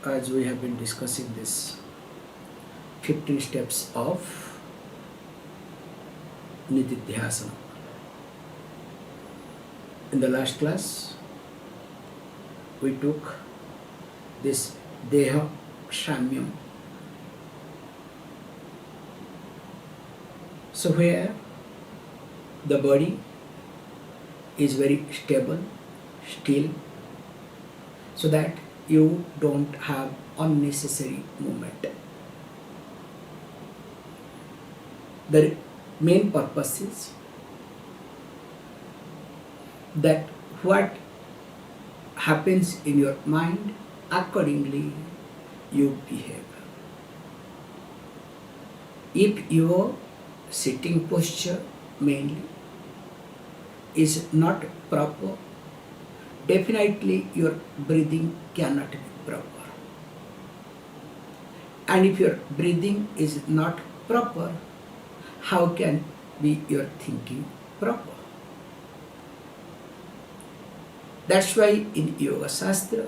as we have been discussing this 15 steps of Nididhyasana. In the last class, we took this Deha Shamyam. So where the body is very stable, still, so that you don't have unnecessary movement. The main purpose is that what happens in your mind, accordingly you behave. If your sitting posture mainly is not proper, definitely your breathing cannot be proper. And if your breathing is not proper, how can be your thinking proper? That's why in Yoga Shastra,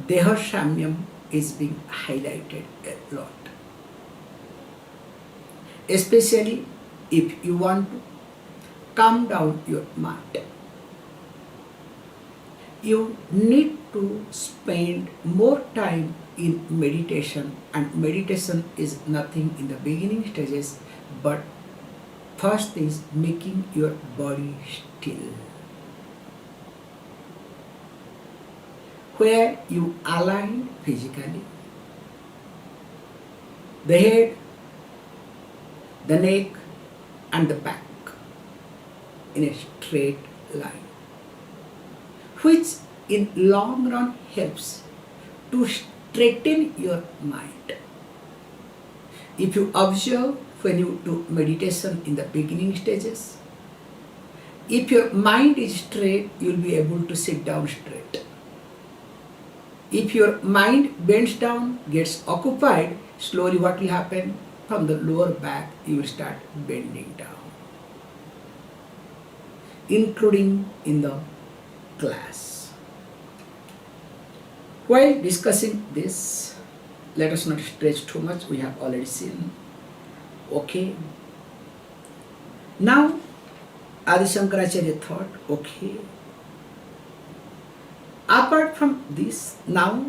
Deha Shamyam is being highlighted a lot. Especially if you want to calm down your mind, you need to spend more time in meditation, and meditation is nothing in the beginning stages, but first is making your body still, where you align physically the head, the neck and the back in a straight line, which in long run helps to straighten your mind. If you observe when you do meditation in the beginning stages, if your mind is straight, you will be able to sit down straight. If your mind bends down, gets occupied, slowly what will happen? From the lower back, you will start bending down, including in the class. While discussing this, let us not stretch too much, we have already seen. Okay. Now, Adi Shankaracharya thought, okay, apart from this, now,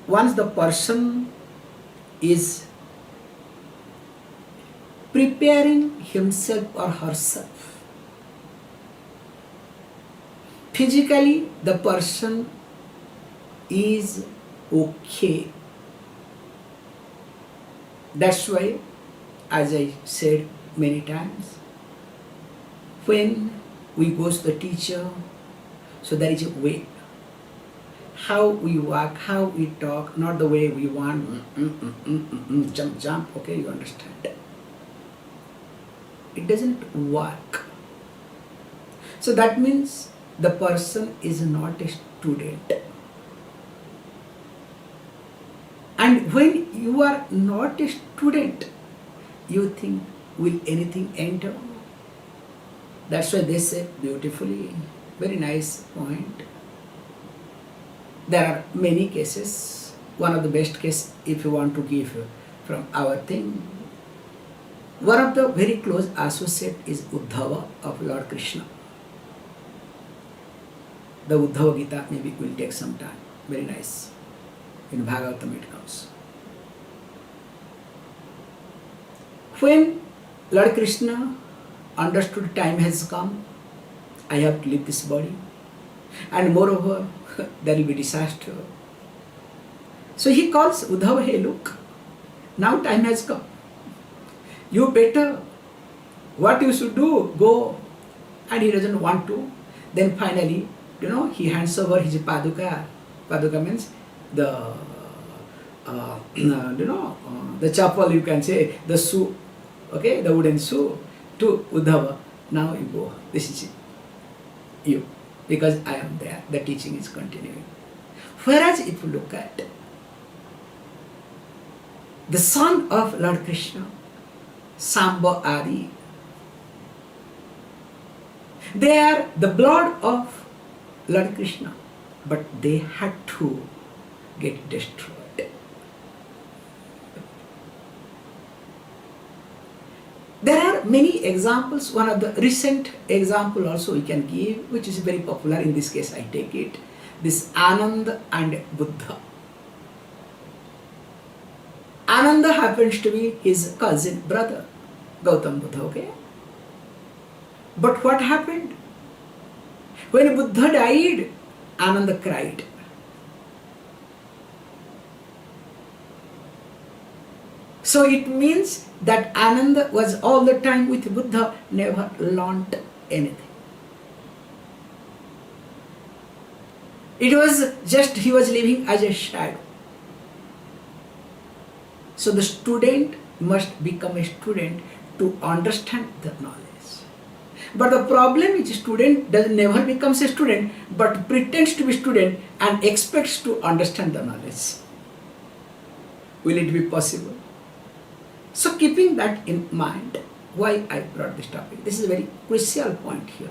once the person is preparing himself or herself, physically the person is okay. That's why, as I said many times, when we go to the teacher, so there is a way, how we walk, how we talk, not the way we want, jump, okay, you understand. It doesn't work. So that means the person is not a student. And when you are not a student, you think, will anything enter? That's why they say beautifully, very nice point. There are many cases. One of the best cases, if you want to give from our thing, one of the very close associate is Uddhava of Lord Krishna. The Uddhava Gita maybe will take some time. Very nice. In Bhagavatam it comes. When Lord Krishna understood time has come, I have to leave this body, and moreover, there will be disaster. So he calls Uddhava, hey look, now time has come. You better, what you should do, go. And he doesn't want to. Then finally, he hands over his paduka. Paduka means the, the chapel, you can say, the shoe, okay, the wooden shoe, to Uddhava. Now you go, this is you, because I am there, the teaching is continuing. Whereas if you look at the son of Lord Krishna, Samba Adi, they are the blood of Lord Krishna, but they had to get destroyed. There are many examples. One of the recent example also we can give, which is very popular. In this case, I take it. This Ananda and Buddha. Ananda happens to be his cousin brother, Gautam Buddha, okay? But what happened? When Buddha died, Ananda cried. So it means that Ananda was all the time with Buddha, never learnt anything. It was just he was living as a shadow. So the student must become a student to understand the knowledge. But the problem is student never becomes a student but pretends to be student and expects to understand the knowledge. Will it be possible? So keeping that in mind, why I brought this topic? This is a very crucial point here.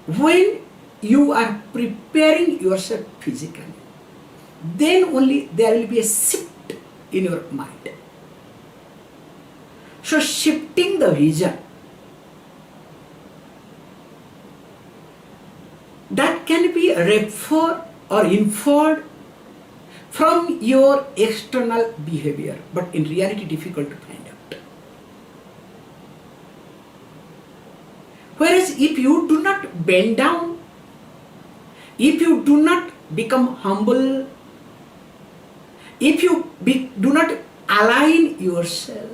When you are preparing yourself physically, then only there will be a shift in your mind. So shifting the vision, that can be referred or inferred from your external behavior, but in reality difficult to find out. Whereas if you do not bend down, if you do not become humble, if you do not align yourself,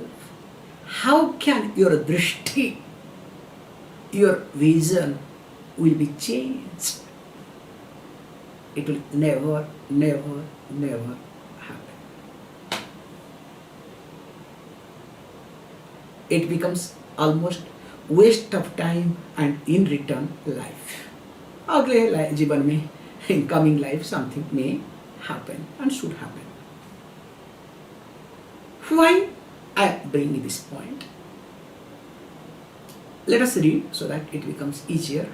how can your dṛṣṭiṁ, your vision will be changed? It will never happen. It becomes almost waste of time and in return life. अगले जीवन में, in coming life, something may happen and should happen. Why I bring this point? Let us read so that it becomes easier.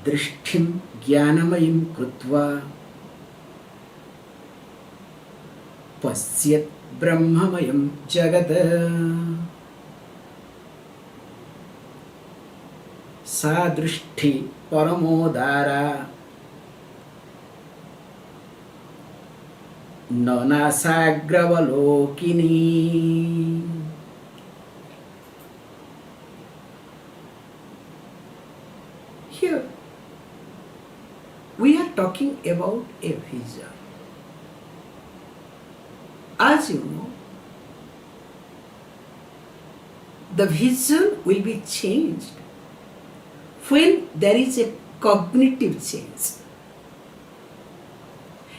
दृष्टिं ज्ञानमयीं कृत्वा paśyed brahmamayaṁ jagat सा दृष्टिः paramodārā nāsāgrāvalokinī. Here we are talking about a vision. As you know, the vision will be changed when there is a cognitive change,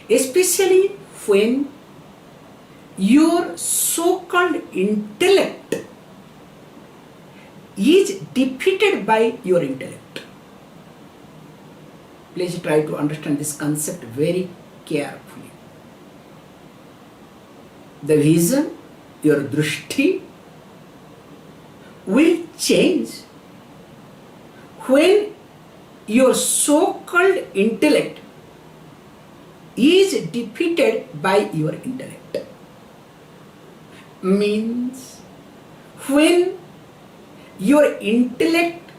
especially when your so-called intellect is defeated by your intellect. Please try to understand this concept very carefully. The vision, your dṛṣṭiṁ, will change when your so-called intellect is defeated by your intellect. Means when your intellect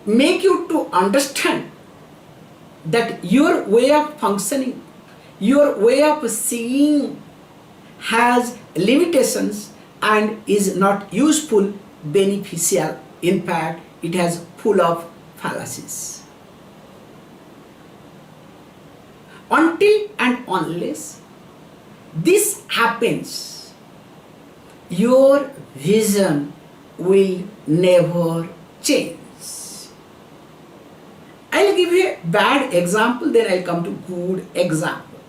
make you to understand that your way of functioning, your way of seeing has limitations and is not useful, beneficial. In fact, it has full of fallacies. Until and unless this happens, your vision will never change. I'll give you a bad example, then I'll come to good example.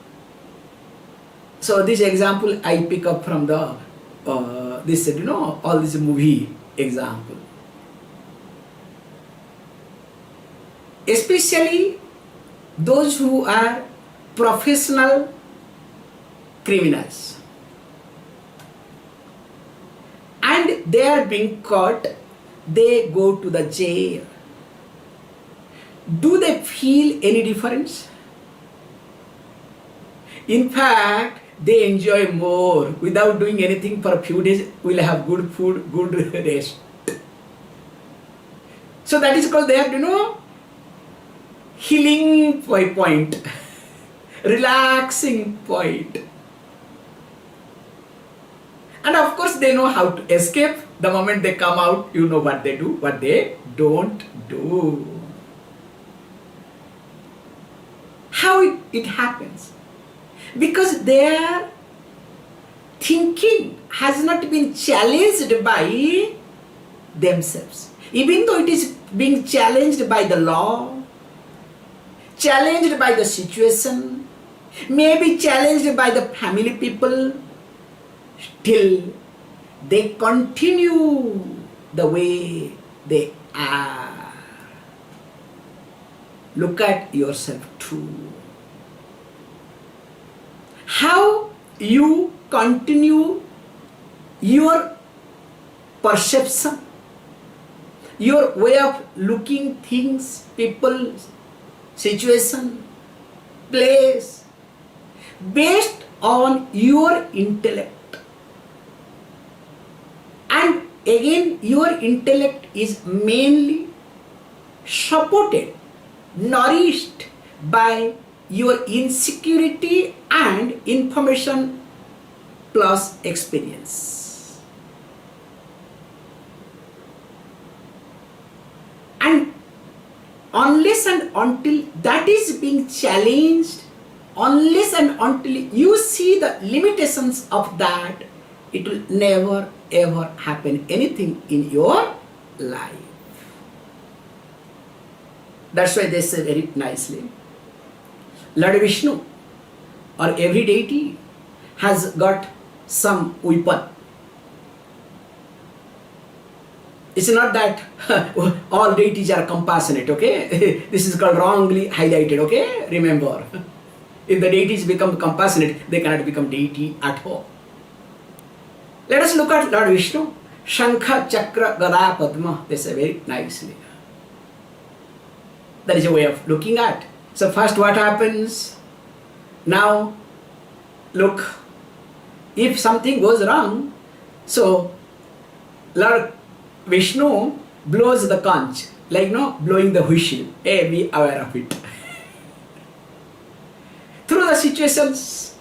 So this example I pick up from the all this movie example. Especially those who are professional criminals and they are being caught, they go to the jail. Do they feel any difference? In fact, they enjoy more. Without doing anything for a few days, we'll have good food, good rest. So that is called, they have, healing point, relaxing point. And of course, they know how to escape. The moment they come out, you know what they do, what they don't do. How it happens? Because their thinking has not been challenged by themselves. Even though it is being challenged by the law, challenged by the situation, maybe challenged by the family people, still they continue the way they are. Look at yourself too. How you continue your perception, your way of looking things, people, situation, place, based on your intellect. And again, your intellect is mainly supported, nourished by your insecurity and information plus experience. And unless and until that is being challenged, unless and until you see the limitations of that, it will never ever happen anything in your life. That's why they say very nicely, Lord Vishnu or every deity has got some weapon. It's not that all deities are compassionate, okay? This is called wrongly highlighted, okay? Remember, if the deities become compassionate, they cannot become deity at all. Let us look at Lord Vishnu. Shankha, Chakra, Gada, Padma. They say very nicely. That is a way of looking at. So first what happens? Now, look, if something goes wrong, so Lord Vishnu blows the conch, like blowing the whistle. Hey, be aware of it. Through the situations,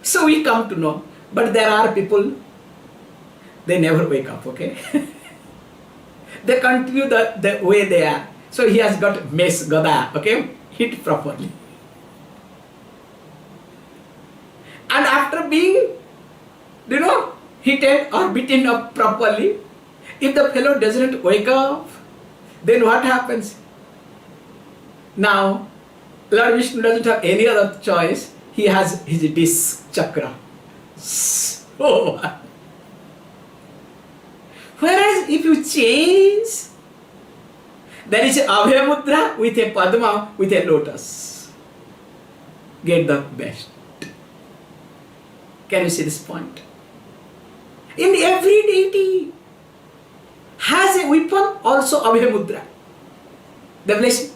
so we come to know. But there are people, they never wake up, okay? They continue the way they are. So he has got mes gada, okay? Hit properly. And after being, hit or beaten up properly, if the fellow doesn't wake up, then what happens? Now, Lord Vishnu doesn't have any other choice. He has his disc chakra. So, whereas if you change, there is Abhay Mudra with a Padma with a lotus. Get the best. Can you see this point? In every deity has a weapon, also Abhay Mudra, the blessing.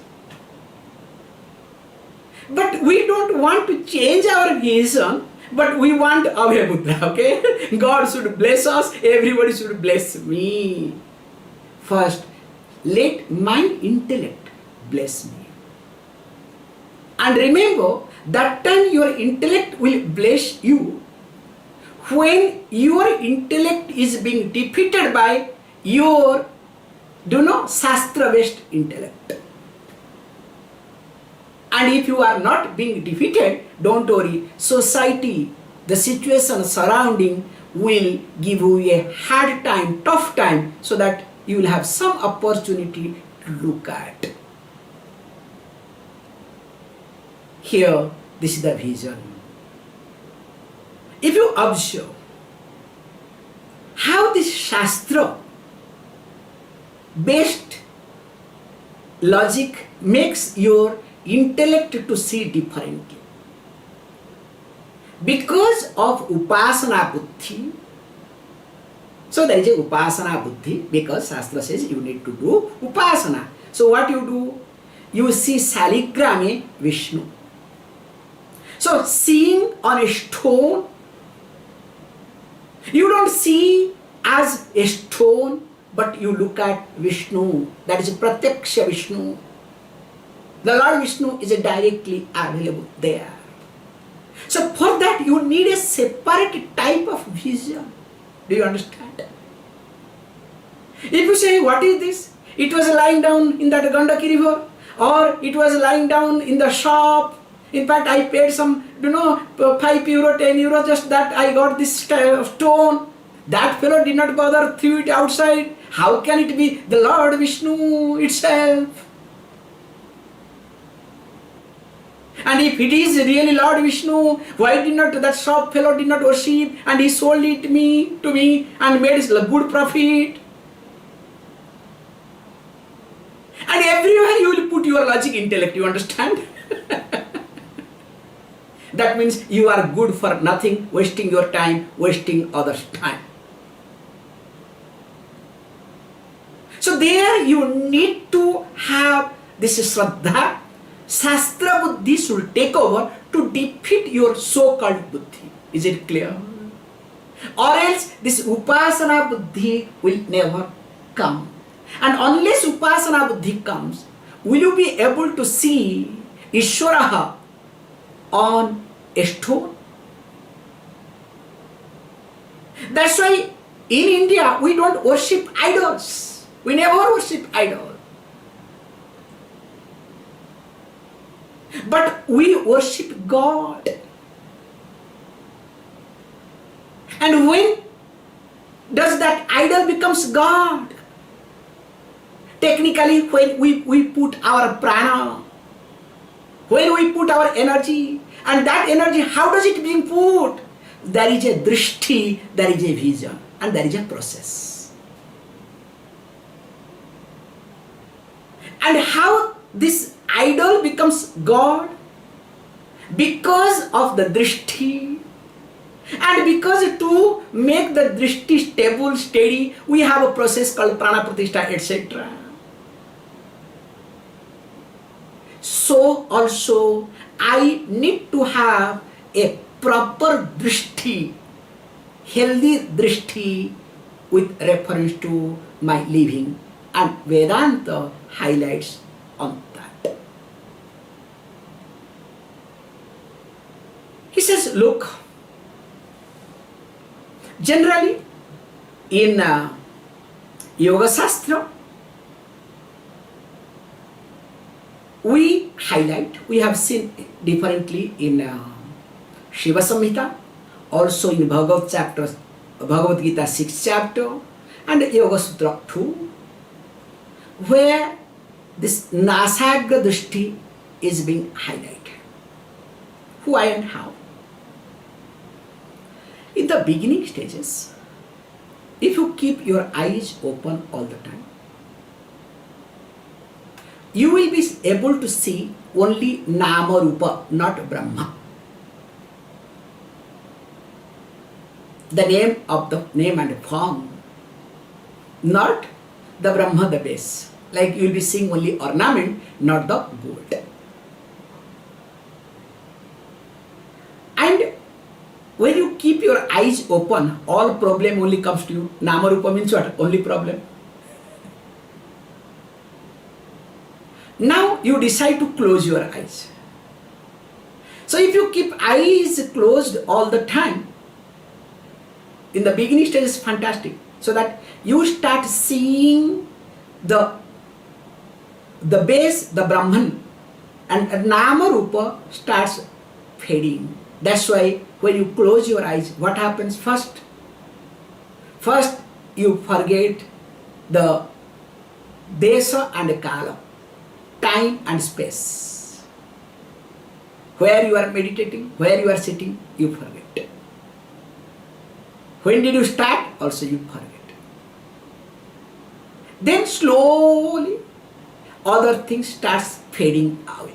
But we don't want to change our vision, but we want Abhay Mudra, okay? God should bless us, everybody should bless me. First, let my intellect bless me. And remember, that time your intellect will bless you when your intellect is being defeated by your, Shastra-based intellect. And if you are not being defeated, don't worry, society, the situation surrounding will give you a hard time, tough time, so that you will have some opportunity to look at. Here, this is the vision. If you observe how this Shastra based logic makes your intellect to see differently. Because of Upasana Buddhi, so there is a Upasana Buddhi, because Shastra says you need to do Upasana. So what you do? You see Saligrame Vishnu. So seeing on a stone, you don't see as a stone, but you look at Vishnu. That is Pratyaksha Vishnu. The Lord Vishnu is directly available there. So for that you need a separate type of vision. Do you understand? If you say, what is this? It was lying down in that Gandaki river, or it was lying down in the shop. In fact, I paid some, 5 euro, 10 euro, just that I got this stone. That fellow did not bother, threw it outside. How can it be the Lord Vishnu itself? And if it is really Lord Vishnu, why did not that shop fellow did not worship, and he sold it to me and made a good profit? And everywhere you will put your logic intellect, you understand? That means you are good for nothing, wasting your time, wasting others' time. So there you need to have this Shraddha. Shastra Buddhi should take over to defeat your so-called Buddhi. Is it clear? Or else this Upasana Buddhi will never come. And unless Upasana Buddhi comes, will you be able to see Ishwaraha on a stone? That's why in India we don't worship idols. We never worship idols. But we worship God. And when does that idol becomes God? Technically, when we put our prana, when we put our energy, and that energy, how does it being put? There is a dṛṣṭiṁ, there is a vision, and there is a process. And how this idol becomes God? Because of the dṛṣṭiṁ. And because to make the dṛṣṭiṁ stable, steady, we have a process called prana pratishtha, etc. So also I need to have a proper dṛṣṭiṁ, healthy dṛṣṭiṁ with reference to my living, and Vedanta highlights on that. He says, look, generally in Yoga Shastra, we highlight, we have seen differently in Shiva Samhita, also in Bhagavad Gita 6th chapter, and Yoga Sutra 2, where this nāsāgra dṛṣṭiṁ is being highlighted. Why and how? In the beginning stages, if you keep your eyes open all the time, you will be able to see only Nama Rupa, not Brahma. The name of the name and form, not the Brahma, the base. Like you will be seeing only ornament, not the gold. And when you keep your eyes open, all problem only comes to you. Nama Rupa means what? Only problem. Now you decide to close your eyes. So if you keep eyes closed all the time, in the beginning stage is fantastic, so that you start seeing the base, the Brahman, and Nama Rupa starts fading. That's why when you close your eyes, what happens first? First you forget the Desa and Kala, time and space. Where you are meditating, where you are sitting, you forget. When did you start? Also you forget. Then slowly other things starts fading away.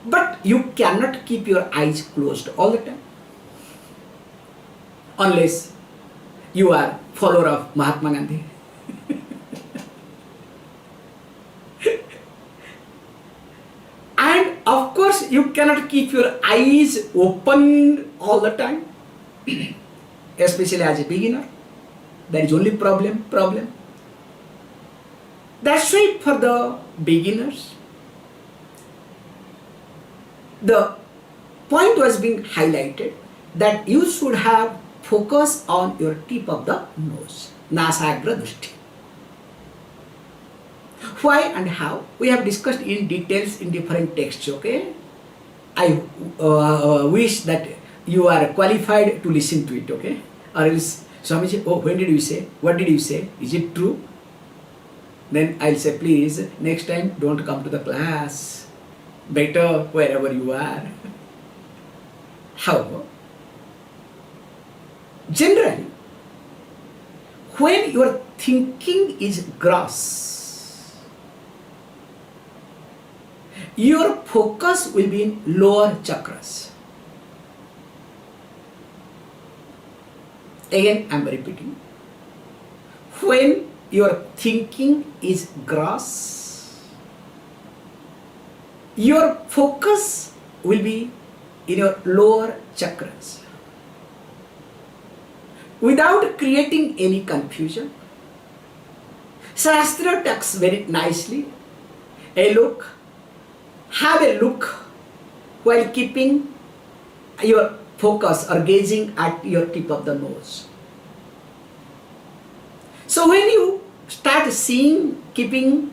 But you cannot keep your eyes closed all the time, unless you are follower of Mahatma Gandhi. And of course course, you cannot keep your eyes open all the time, especially as a beginner. There is only problem. That's why for the beginners, the point was being highlighted that you should have focus on your tip of the nose, nāsāgra dṛṣṭiṁ. Why and how? We have discussed in details in different texts, okay? I wish that you are qualified to listen to it, okay? Or else Swami said, oh, when did you say? What did you say? Is it true? Then I'll say, please, next time don't come to the class. Better wherever you are. However, generally, when your thinking is gross, your focus will be in lower chakras. Again, I am repeating. When your thinking is gross, your focus will be in your lower chakras. Without creating any confusion, Shastra talks very nicely. Have a look while keeping your focus or gazing at your tip of the nose. So when you start seeing, keeping,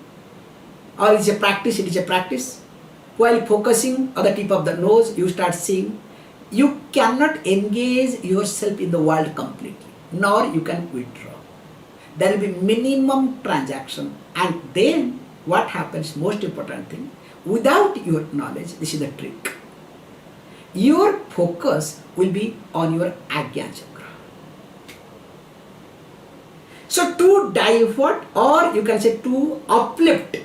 or it is a practice, while focusing on the tip of the nose, you start seeing, you cannot engage yourself in the world completely, nor you can withdraw. There will be minimum transaction, and then what happens, most important thing, without your knowledge, this is the trick. Your focus will be on your Ajna chakra. So to divert, or you can say to uplift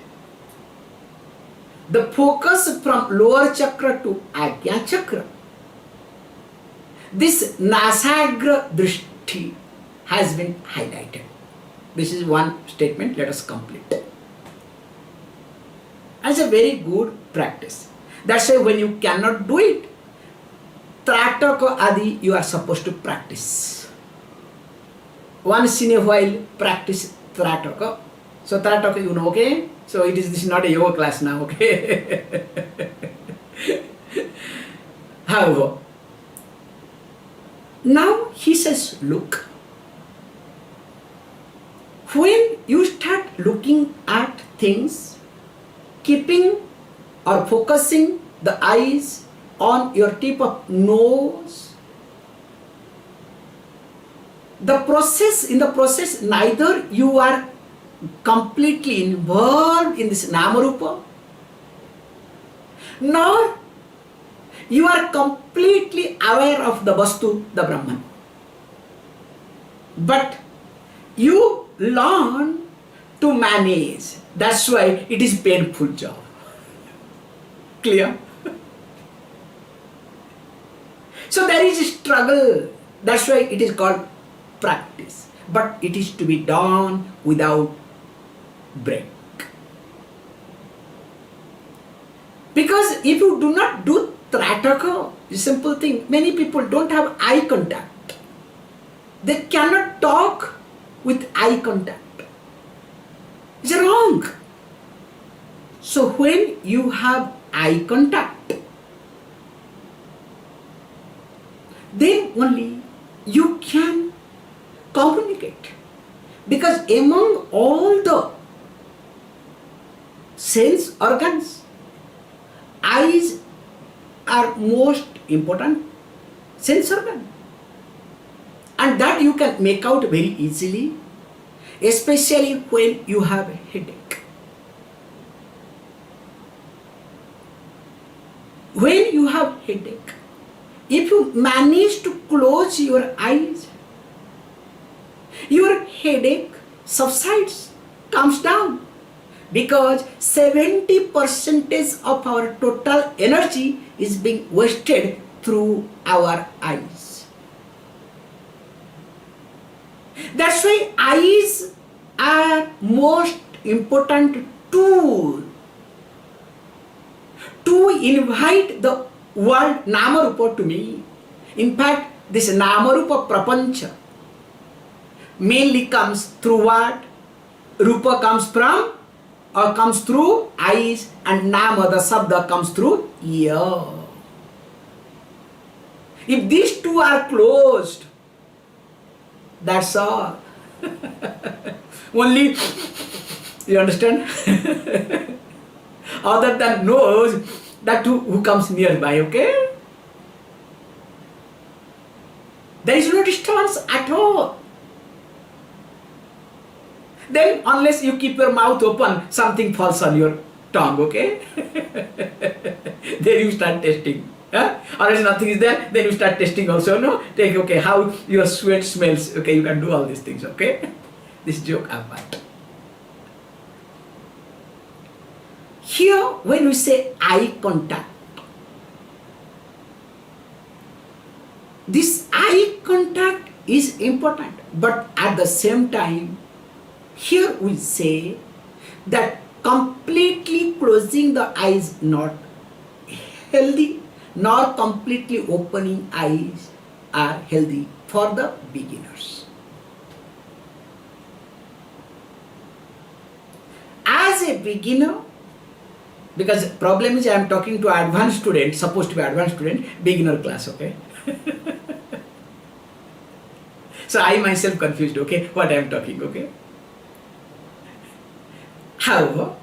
the focus from lower chakra to Ajna chakra, this nāsāgra dṛṣṭiḥ has been highlighted. This is one statement, let us complete. As a very good practice. That's why when you cannot do it, Trataka Adi you are supposed to practice. Once in a while practice Trataka. So Trataka you know, okay? So this is not a yoga class now, okay? However, now he says, look, when you start looking at things, keeping or focusing the eyes on your tip of nose, in the process, neither you are completely involved in this Namarupa, nor you are completely aware of the Vastu, the Brahman. But you learn to manage. That's why it is painful job. Clear? So there is a struggle. That's why it is called practice. But it is to be done without break. Because if you do not do Trataka, a simple thing, many people don't have eye contact. They cannot talk with eye contact. It's wrong. So when you have eye contact, then only you can communicate. Because among all the sense organs, eyes are most important sense organ. And that you can make out very easily, especially when you have a headache. When you have headache, if you manage to close your eyes, your headache subsides, comes down, because 70% of our total energy is being wasted through our eyes. That's why eyes are most important tool to invite the world Namarupa to me. In fact, this Namarupa Prapancha mainly comes through what? Rupa comes from or comes through eyes, and Nama, the Sabda, comes through ear. If these two are closed, that's all. Only, you understand? Other than nose, that who comes nearby, okay? There is no disturbance at all. Then unless you keep your mouth open, something falls on your tongue, okay? Then you start testing. Huh? Or if nothing is there, then you start testing also, no? Take, okay, how your sweat smells, okay, you can do all these things, okay? This joke apart. Here, when we say eye contact, this eye contact is important, but at the same time, here we say that completely closing the eyes not healthy, nor completely opening eyes are healthy for the beginners. As a beginner, because problem is I am talking to advanced student, supposed to be advanced student, beginner class, okay? So I myself confused, okay, what I am talking, okay? However,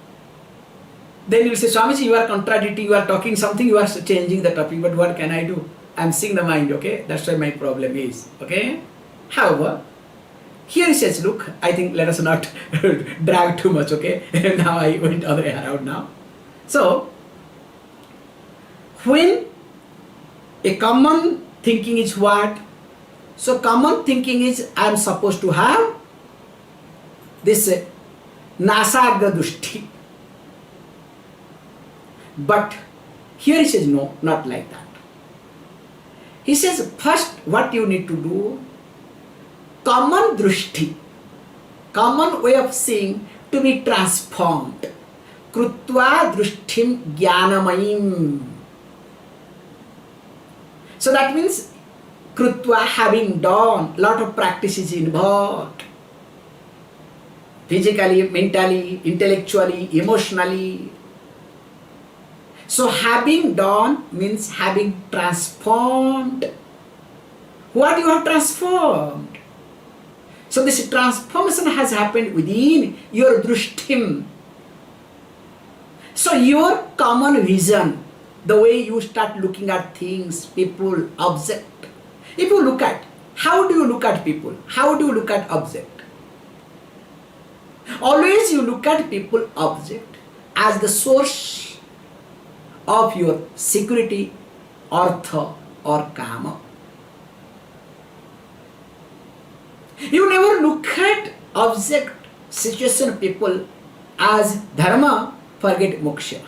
then you will say, Swamiji, you are contradicting, you are talking something, you are changing the topic, but what can I do? I am seeing the mind, okay? That's why my problem is, okay? However, here he says, look, I think let us not drag too much, okay? Now I went other way around now. So, when a common thinking is what? So, common thinking is I am supposed to have this nāsāgra dṛṣṭiḥ. But here he says, no, not like that. He says, first what you need to do, common dṛṣṭiḥ, common way of seeing to be transformed. kṛtvā dṛṣṭiṁ jñānamayīṁ. So that means kṛtvā, having done, lot of practices involved. Physically, mentally, intellectually, emotionally. So having done means having transformed. What you have transformed? So this transformation has happened within your dṛṣṭiṁ. So your common vision, the way you start looking at things, people, object. If you look at, how do you look at people? How do you look at object? Always you look at people, object as the source of your security, artha or kama. You never look at object, situation, people as dharma, forget moksha.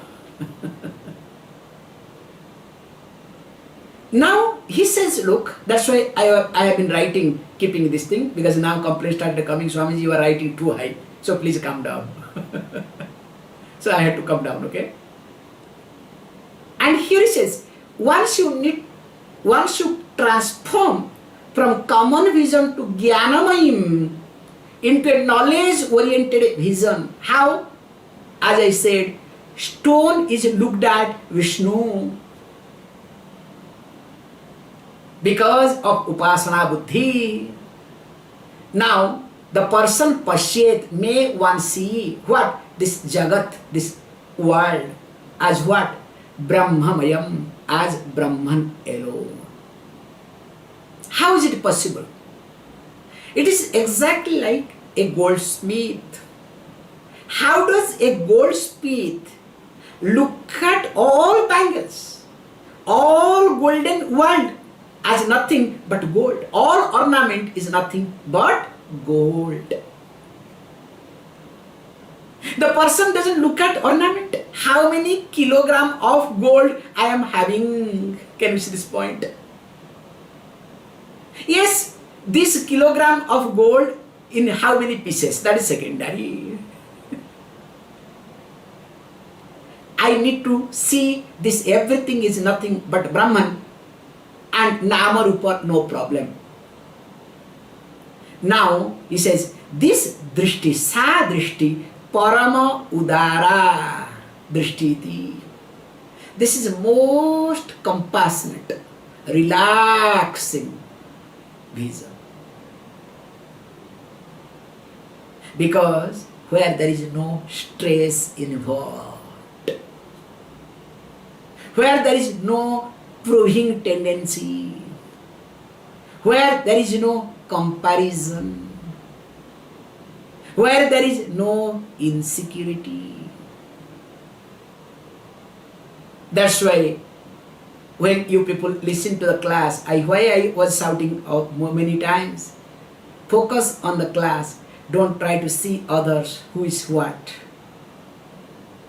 Now he says, look, that's why I have been writing, keeping this thing, because now complaints started coming, Swamiji, you are writing too high, so please come down. So I had to come down, okay? And here he says, once you transform from common vision to jñānamayīṁ into a knowledge-oriented vision. How? As I said, stone is looked at Vishnu because of upasana buddhi. Now, the person paśyed, may one see what? This jagat, this world, as what? Brahmamayaṁ, as Brahman alone. How is it possible? It is exactly like a goldsmith. How does a goldsmith look at all bangles, all golden world as nothing but gold? All ornament is nothing but gold. The person doesn't look at ornament. How many kilogram of gold I am having? Can you see this point? Yes, this kilogram of gold in how many pieces? That is secondary. I need to see this everything is nothing but Brahman and Nama Rupa, no problem. Now he says, this dṛṣṭiḥ, sa dṛṣṭi, paramodārā dṛṣṭiti. This is most compassionate, relaxing vision. Because where there is no stress involved, where there is no proving tendency, where there is no comparison, where there is no insecurity. That's why when you people listen to the class, why I was shouting out many times, focus on the class, don't try to see others who is what.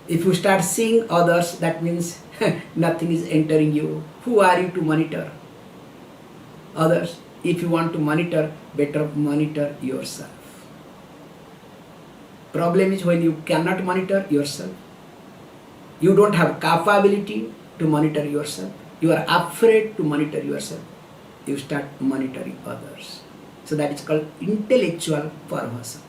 If you start seeing others, that means nothing is entering you. Who are you to monitor others? If you want to monitor, better monitor yourself. Problem is when you cannot monitor yourself, you don't have capability to monitor yourself, you are afraid to monitor yourself, you start monitoring others. So that is called intellectual perversion.